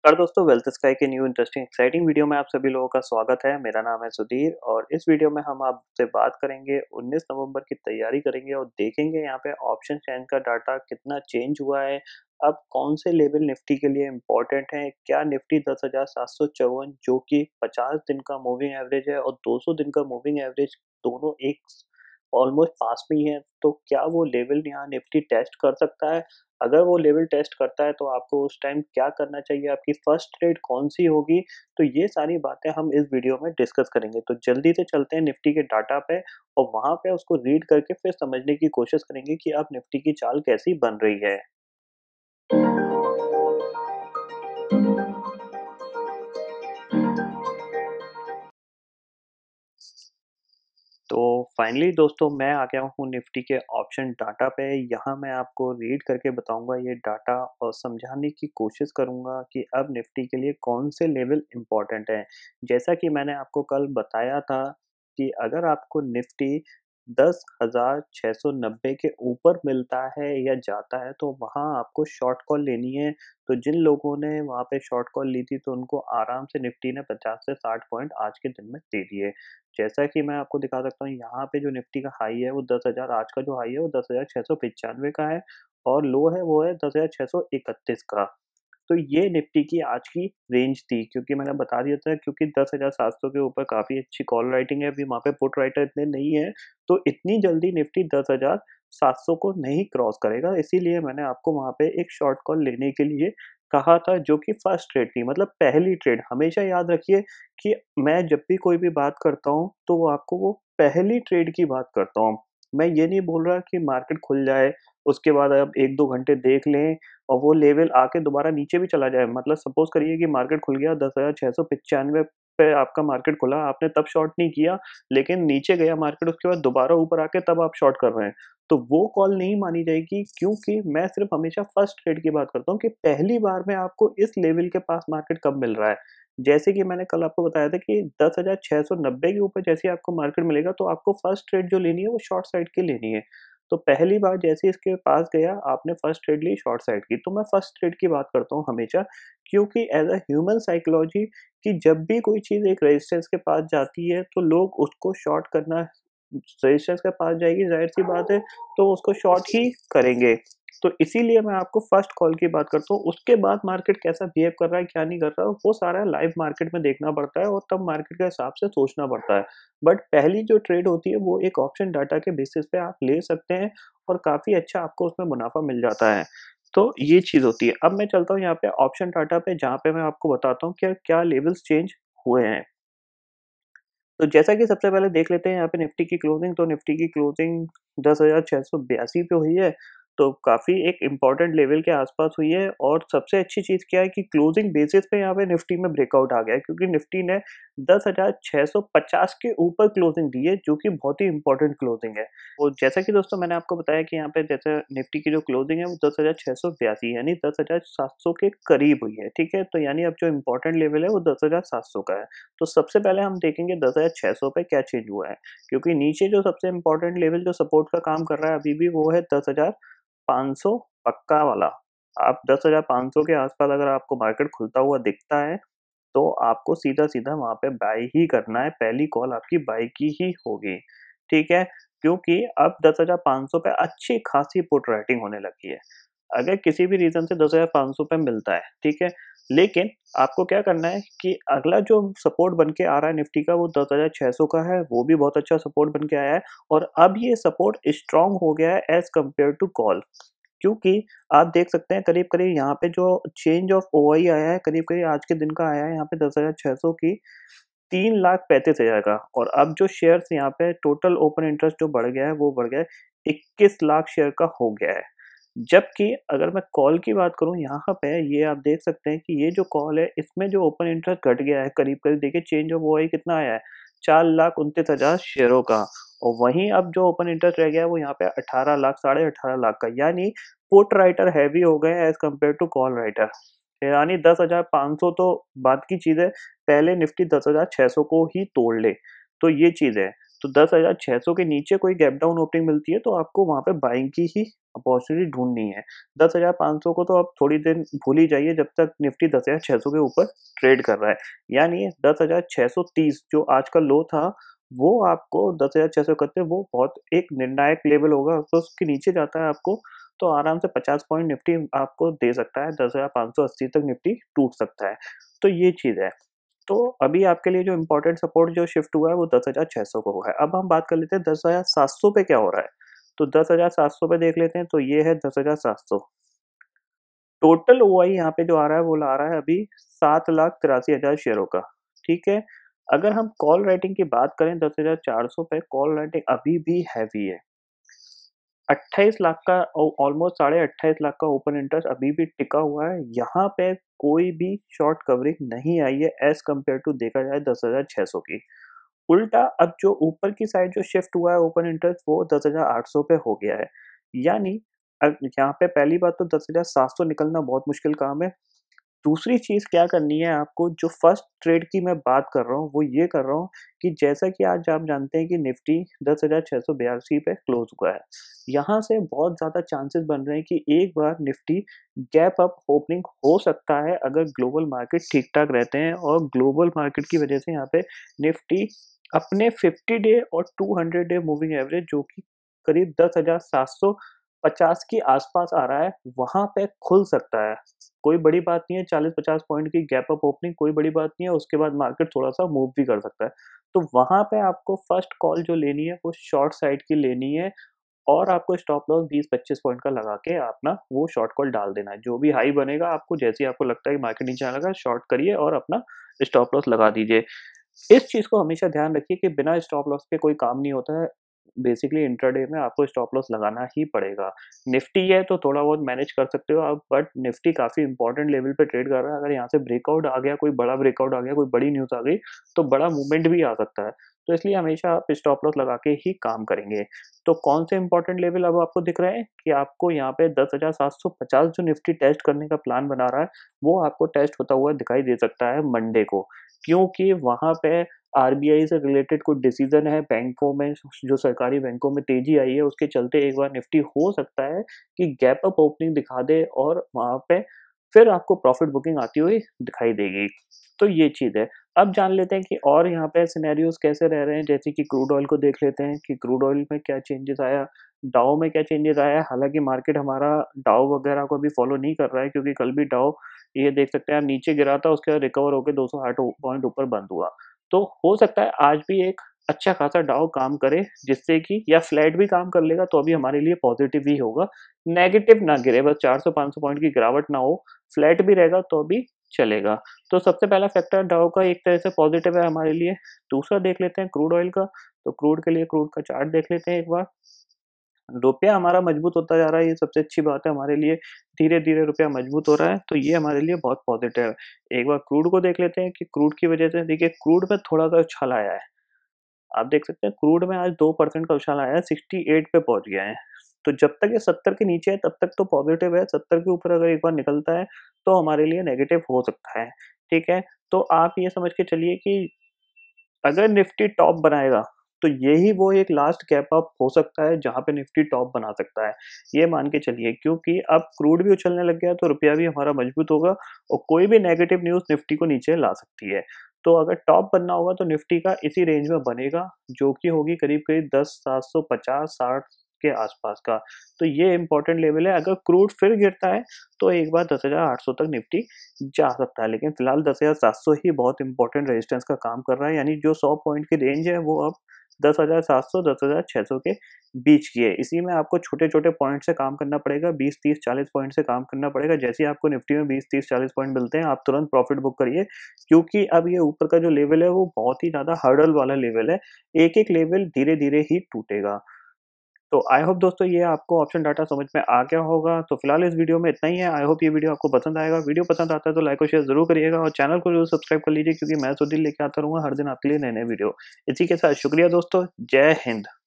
और दोस्तों wealth sky के न्यू इंटरेस्टिंग एक्साइटिंग वीडियो में आप सभी लोगों का स्वागत है। मेरा नाम है सुधीर और इस वीडियो में हम आपसे बात करेंगे 19 नवंबर की तैयारी करेंगे और देखेंगे यहाँ पे ऑप्शन चेन का डाटा कितना चेंज हुआ है। अब कौन से लेवल निफ्टी के लिए इम्पोर्टेंट है, क्या निफ्टी 10,754 जो कि 50 दिन का मूविंग एवरेज है और 200 दिन का मूविंग एवरेज दोनों एक ऑलमोस्ट पास में ही है, तो क्या वो लेवल यहाँ निफ्टी टेस्ट कर सकता है? अगर वो लेवल टेस्ट करता है तो आपको उस टाइम क्या करना चाहिए, आपकी फर्स्ट ट्रेड कौन-सी होगी? तो ये सारी बातें हम इस वीडियो में डिस्कस करेंगे। तो जल्दी से चलते हैं निफ्टी के डाटा पे और वहाँ पे उसको रीड करके फिर समझने की कोशिश करेंगे कि अब निफ्टी की चाल कैसी बन रही है। तो फाइनली दोस्तों मैं आ गया हूँ निफ्टी के ऑप्शन डाटा पे। यहाँ मैं आपको रीड करके बताऊंगा ये डाटा और समझाने की कोशिश करूंगा कि अब निफ्टी के लिए कौन से लेवल इम्पोर्टेंट है। जैसा कि मैंने आपको कल बताया था कि अगर आपको निफ्टी 10,690 के ऊपर मिलता है या जाता है तो वहाँ आपको शॉर्ट कॉल लेनी है। तो जिन लोगों ने वहाँ पे शॉर्ट कॉल ली थी तो उनको आराम से निफ्टी ने 50 से 60 पॉइंट आज के दिन में दे दिए। जैसा कि मैं आपको दिखा सकता हूँ यहाँ पे जो निफ्टी का हाई है वो 10,000, आज का जो हाई है वो 10,695 का है और लो है वो है 10,631 का। तो ये निफ्टी की आज की रेंज थी, क्योंकि मैंने बता दिया था क्योंकि 10,700 के ऊपर काफ़ी अच्छी कॉल राइटिंग है, अभी वहाँ पे पुट राइटर इतने नहीं है, तो इतनी जल्दी निफ्टी 10,700 को नहीं क्रॉस करेगा। इसीलिए मैंने आपको वहाँ पे एक शॉर्ट कॉल लेने के लिए कहा था, जो कि फर्स्ट ट्रेड थी, मतलब पहली ट्रेड। हमेशा याद रखिए कि मैं जब भी कोई भी बात करता हूँ तो वो आपको वो पहली ट्रेड की बात करता हूँ। मैं ये नहीं बोल रहा कि मार्केट खुल जाए उसके बाद आप 1-2 घंटे देख लें और वो लेवल आके दोबारा नीचे भी चला जाए। मतलब सपोज़ करिए कि मार्केट खुल गया 10,695 पे, आपका मार्केट खुला, आपने तब शॉर्ट नहीं किया, लेकिन नीचे गया मार्केट, उसके बाद दोबारा ऊपर आके तब आप शॉर्ट कर रहे हैं। तो वो कॉल नहीं मानी जाएगी, क्योंकि मैं सिर्फ़ हमेशा फर्स्ट ट्रेड की बात करता हूँ कि पहली बार में आपको इस लेवल के पास मार्केट कब मिल रहा है। जैसे कि मैंने कल आपको बताया था कि 10,690 के ऊपर जैसे ही आपको मार्केट मिलेगा तो आपको फर्स्ट ट्रेड जो लेनी है वो शॉर्ट साइड की लेनी है। तो पहली बार जैसे ही इसके पास गया, आपने फर्स्ट ट्रेड ली शॉर्ट साइड की। तो मैं फर्स्ट ट्रेड की बात करता हूँ हमेशा, क्योंकि एज़ अ ह्यूमन साइकोलॉजी कि जब भी कोई चीज़ एक रेजिस्टेंस के पास जाती है तो लोग उसको शॉर्ट करना, रेजिस्टेंस के पास जाएगी ज़ाहिर-सी बात है, तो उसको शॉर्ट ही करेंगे। तो इसीलिए मैं आपको फर्स्ट कॉल की बात करता हूँ। उसके बाद मार्केट कैसा बिहेव कर रहा है, क्या नहीं कर रहा है, वो सारा लाइव मार्केट में देखना पड़ता है और तब मार्केट के हिसाब से सोचना पड़ता है। बट पहली जो ट्रेड होती है वो एक ऑप्शन डाटा के बेसिस पे आप ले सकते हैं और काफ़ी अच्छा आपको उसमें मुनाफ़ा मिल जाता है। तो ये चीज़ होती है। अब मैं चलता हूँ यहाँ पे ऑप्शन डाटा पे, जहाँ पे मैं आपको बताता हूँ कि क्या लेवल्स चेंज हुए हैं। तो जैसा कि सबसे पहले देख लेते हैं यहाँ पे निफ्टी की क्लोजिंग। तो निफ्टी की क्लोजिंग 10,682 पे हुई है, तो काफ़ी एक इम्पोर्टेंट लेवल के आसपास हुई है। और सबसे अच्छी चीज़ क्या है कि क्लोजिंग बेसिस पे यहाँ पे निफ्टी में ब्रेकआउट आ गया है, क्योंकि निफ्टी ने 10,650 के ऊपर क्लोजिंग दी है, जो कि बहुत ही इम्पोर्टेंट क्लोजिंग है। और जैसा कि दोस्तों मैंने आपको बताया कि यहाँ पे जैसे निफ्टी की जो क्लोजिंग है वो 10,682 यानी 10,700 के करीब हुई है, ठीक है? तो यानी अब जो इम्पोर्टेंट लेवल है वो 10,700 का है। तो सबसे पहले हम देखेंगे 10,600 पे क्या चेंज हुआ है, क्योंकि नीचे जो सबसे इम्पोर्टेंट लेवल जो सपोर्ट का काम कर रहा है अभी भी वो है 10,500 पक्का वाला। आप 10,500 के आसपास अगर आपको मार्केट खुलता हुआ दिखता है तो आपको सीधा-सीधा वहाँ पे बाय ही करना है, पहली कॉल आपकी बाय की ही होगी, ठीक है? क्योंकि अब 10,500 पे अच्छी खासी पुट राइटिंग होने लगी है। अगर किसी भी रीज़न से 10,500 पे मिलता है, ठीक है? लेकिन आपको क्या करना है कि अगला जो सपोर्ट बन के आ रहा है निफ्टी का वो 10,600 का है, वो भी बहुत अच्छा सपोर्ट बन के आया है और अब ये सपोर्ट स्ट्रॉन्ग हो गया है एज़ कम्पेयर टू कॉल। क्योंकि आप देख सकते हैं करीब-करीब यहाँ पे जो चेंज ऑफ ओआई आया है, करीब-करीब आज के दिन का आया है यहाँ पे 10,600 की 3,35,000 का। और अब जो शेयर्स यहाँ पे टोटल ओपन इंटरेस्ट जो बढ़ गया है वो बढ़ गया है 21 लाख शेयर का हो गया है। जबकि अगर मैं कॉल की बात करूँ यहाँ पे, ये आप देख सकते हैं कि ये जो कॉल है इसमें जो ओपन इंटरेस्ट घट गया है करीब-करीब, देखिए चेंज ऑफ ओआई कितना आया है 4,29,000 शेयरों का। और वहीं अब जो ओपन इंटरेस्ट रह गया है वो यहाँ पे 18 लाख, साढ़े 18 लाख का, यानी पुट राइटर हैवी हो गए as compare to call writer. यानी 10,500 तो बात की चीज़ है, पहले निफ्टी 10,600 को ही तोड़ ले, तो ये चीज़ है। तो 10,600 के नीचे कोई गैप डाउन ओपनिंग मिलती है तो आपको वहाँ पे बाइंग की ही अपॉर्चुनिटी ढूँढनी है। 10,500 को तो आप थोड़ी देर भूल ही जाइए जब तक निफ्टी 10,600 के ऊपर ट्रेड कर रहा है। यानी 10,630 जो आज का लो था, वो आपको 10,631 वो बहुत एक निर्णायक लेवल होगा। तो उसके नीचे जाता है आपको तो आराम से 50 पॉइंट निफ्टी आपको दे सकता है, 10,580 तक निफ्टी टूट सकता है। तो ये चीज़ है। तो अभी आपके लिए जो इम्पोर्टेंट सपोर्ट जो शिफ्ट हुआ है वो 10,600 को हुआ है। अब हम बात कर लेते हैं 10,700 पे क्या हो रहा है। तो 10,700 पे देख लेते हैं तो ये है 10,700। टोटल ओआई यहाँ पे जो आ रहा है वो ला रहा है अभी 7,83,000 शेयरों का, ठीक है। अगर हम कॉल राइटिंग की बात करें 10,400 पे कॉल राइटिंग अभी भी हैवी है। 28 लाख का ऑलमोस्ट 28.5 लाख का ओपन इंटरेस्ट अभी भी टिका हुआ है। यहाँ पे कोई भी शॉर्ट कवरिंग नहीं आई है एज़ कम्पेयर टू देखा जाए 10,600 की। उल्टा अब जो ऊपर की साइड जो शिफ्ट हुआ है ओपन इंटरेस्ट वो 10,800 पे हो गया है। यानी यहाँ पे पहली बात तो 10,700 निकलना बहुत मुश्किल काम है। दूसरी चीज़ क्या करनी है आपको जो फर्स्ट ट्रेड की मैं बात कर रहा हूँ, वो ये कर रहा हूँ कि जैसा कि आज आप जानते हैं कि निफ्टी 10,682 पे क्लोज़ हुआ है। यहाँ से बहुत ज़्यादा चांसेस बन रहे हैं कि एक बार निफ्टी गैप अप ओपनिंग हो सकता है अगर ग्लोबल मार्केट ठीक-ठाक रहते हैं और ग्लोबल मार्केट की वजह से यहाँ पे निफ्टी अपने 50 डे और 200 डे मूविंग एवरेज जो कि करीब 10,750 के आस-पास आ रहा है, वहाँ पे खुल सकता है। कोई बड़ी बात नहीं है 40-50 पॉइंट की गैप अप ओपनिंग कोई बड़ी बात नहीं है, उसके बाद मार्केट थोड़ा-सा मूव भी कर सकता है। तो वहाँ पे आपको फर्स्ट कॉल जो लेनी है वो शॉर्ट साइड की लेनी है और आपको स्टॉप लॉस 20-25 पॉइंट का लगा के अपना वो शॉर्ट कॉल डाल देना है। जो भी हाई बनेगा आपको जैसे ही आपको लगता है कि मार्केट नीचे आने लगा शॉर्ट करिए और अपना स्टॉप लॉस लगा दीजिए। इस चीज़ को हमेशा ध्यान रखिए कि बिना स्टॉप लॉस के कोई काम नहीं होता है। बेसिकली इंट्राडे में आपको स्टॉप लॉस लगाना ही पड़ेगा। निफ्टी है तो थोड़ा बहुत मैनेज कर सकते हो आप बट निफ्टी काफ़ी इंपॉर्टेंट लेवल पे ट्रेड कर रहा है। अगर यहाँ से ब्रेकआउट आ गया, कोई बड़ा ब्रेकआउट आ गया, कोई बड़ी न्यूज़ आ गई, तो बड़ा मूवमेंट भी आ सकता है। तो इसलिए हमेशा आप स्टॉप लॉस लगा के ही काम करेंगे। तो कौन से इंपॉर्टेंट लेवल अब आपको दिख रहे हैं कि आपको यहाँ पे 10,750 जो निफ्टी टेस्ट करने का प्लान बना रहा है, वो आपको टेस्ट होता हुआ दिखाई दे सकता है मंडे को। क्योंकि वहाँ पे आरबीआई से रिलेटेड कुछ डिसीजन है बैंकों में जो सरकारी बैंकों में तेजी आई है उसके चलते एक बार निफ्टी हो सकता है कि गैप अप ओपनिंग दिखा दे और वहाँ पे फिर आपको प्रॉफिट बुकिंग आती हुई दिखाई देगी। तो ये चीज़ है। अब जान लेते हैं कि और यहाँ पे सिनेरियोज कैसे रह रहे हैं जैसे कि क्रूड ऑयल को देख लेते हैं कि क्रूड ऑयल में क्या चेंजेस आया, डाउ में क्या चेंजेस आया। हालांकि मार्केट हमारा डाउ वगैरह को भी फॉलो नहीं कर रहा है क्योंकि कल भी डाउ ये देख सकते हैं आप नीचे गिरा था उसके बाद रिकवर होकर 208 पॉइंट ऊपर बंद हुआ। तो हो सकता है आज भी एक अच्छा खासा डाउ काम करे जिससे कि या फ्लैट भी काम कर लेगा तो अभी हमारे लिए पॉजिटिव ही होगा। नेगेटिव ना गिरे बस 400-500 पॉइंट की गिरावट ना हो, फ्लैट भी रहेगा तो भी चलेगा। तो सबसे पहला फैक्टर डाउ का एक तरह से पॉजिटिव है हमारे लिए। दूसरा देख लेते हैं क्रूड ऑयल का, तो क्रूड के लिए क्रूड का चार्ट देख लेते हैं एक बार। रुपया हमारा मजबूत होता जा रहा है, ये सबसे अच्छी बात है हमारे लिए। धीरे-धीरे रुपया मजबूत हो रहा है, तो ये हमारे लिए बहुत पॉजिटिव है। एक बार क्रूड को देख लेते हैं कि क्रूड की वजह से देखिए क्रूड में थोड़ा-सा उछाल आया है। आप देख सकते हैं क्रूड में आज 2% का उछाल आया है, 68 पे पहुँच गया है। तो जब तक ये 70 के नीचे है तब तक तो पॉजिटिव है, 70 के ऊपर अगर एक बार निकलता है, तो हमारे लिए नेगेटिव हो सकता है, ठीक है? तो आप ये समझ के चलिए कि अगर निफ्टी टॉप बनाएगा, तो यही वो एक लास्ट गैप अप हो सकता है जहाँ पे निफ्टी टॉप बना सकता है। ये मान के चलिए क्योंकि अब क्रूड भी उछलने लग गया है तो रुपया भी हमारा मजबूत होगा और कोई भी नेगेटिव न्यूज़ निफ्टी को नीचे ला सकती है। तो अगर टॉप बनना होगा तो निफ्टी का इसी रेंज में बनेगा जो कि होगी करीब-करीब 10,750-60 के आसपास का। तो ये इम्पोर्टेंट लेवल है। अगर क्रूड फिर गिरता है तो एक बार 10,800 तक निफ्टी जा सकता है। लेकिन फिलहाल 10,700 ही बहुत इम्पोर्टेंट रेजिस्टेंस का काम कर रहा है। यानी जो 100 पॉइंट की रेंज है वो अब 10,700 10,600 के बीच की है। इसी में आपको छोटे-छोटे पॉइंट से काम करना पड़ेगा, 20, 30, 40 पॉइंट से काम करना पड़ेगा। जैसे ही आपको निफ्टी में 20, 30, 40 पॉइंट मिलते हैं, आप तुरंत प्रॉफिट बुक करिए क्योंकि अब ये ऊपर का जो लेवल है वो बहुत ही ज़्यादा हर्डल वाला लेवल है। एक-एक लेवल धीरे-धीरे ही टूटेगा। तो आई होप दोस्तों ये आपको ऑप्शन डाटा समझ में आ गया होगा। तो फिलहाल इस वीडियो में इतना ही है। आई होप ये वीडियो आपको पसंद आएगा। वीडियो पसंद आता है तो लाइक और शेयर ज़रूर करिएगा और चैनल को ज़रूर सब्सक्राइब कर लीजिए क्योंकि मैं सुधीर लेके आता रहूँगा हर दिन आपके लिए नए-नए वीडियो। इसी के साथ शुक्रिया दोस्तों। जय हिंद।